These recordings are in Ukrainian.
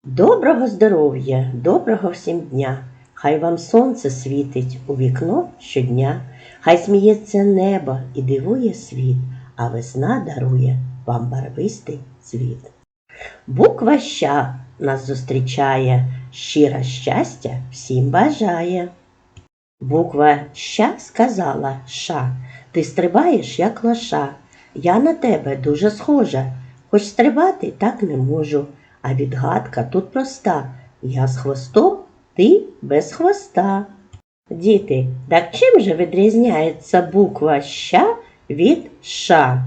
Доброго здоров'я, доброго всім дня! Хай вам сонце світить у вікно щодня, хай сміється небо і дивує світ, а весна дарує вам барвистий цвіт. Буква Щ нас зустрічає, щире щастя всім бажає. Буква Щ сказала Ша, ти стрибаєш, як лоша, я на тебе дуже схожа, хоч стрибати так не можу. А відгадка тут проста. Я з хвостом, ти без хвоста. Діти, так чим же відрізняється буква Щ від Ша?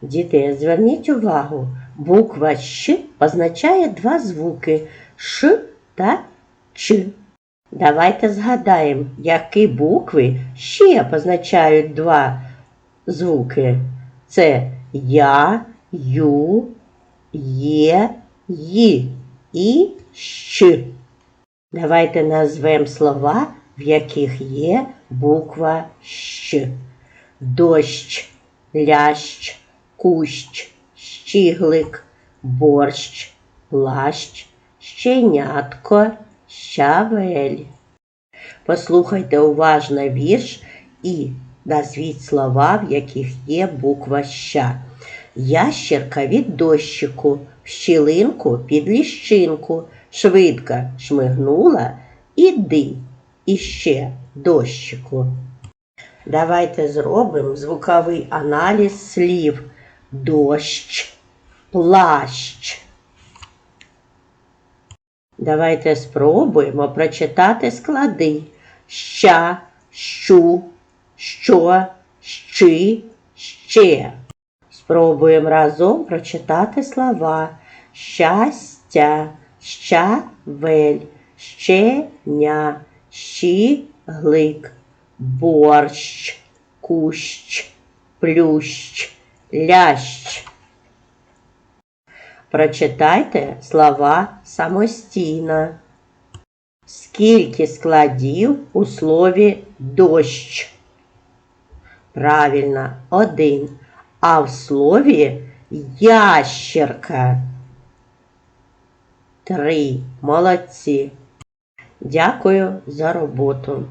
Діти, зверніть увагу, буква Щ позначає два звуки Ш та Ч. Давайте згадаємо, які букви ще позначають два звуки. Це Я, Ю, Є, Ї і Щ. Давайте назвемо слова, в яких є буква Щ. Дощ, лящ, кущ, щіглик, борщ, плащ, щенятко, щавель. Послухайте уважно вірш і назвіть слова, в яких є буква Щ. Ящерка від дощику, в щілинку під ліщинку, швидко шмигнула, іди іще дощику. Давайте зробимо звуковий аналіз слів дощ, плащ. Давайте спробуємо прочитати склади ща, щу, що, щи, ще. Спробуємо разом прочитати слова щастя, щавель, щеня, щіглик, борщ, кущ, плющ, лящ. Прочитайте слова самостійно. Скільки складів у слові дощ? Правильно, 1. А в слові ящерка 3. Молодці. Дякую за роботу.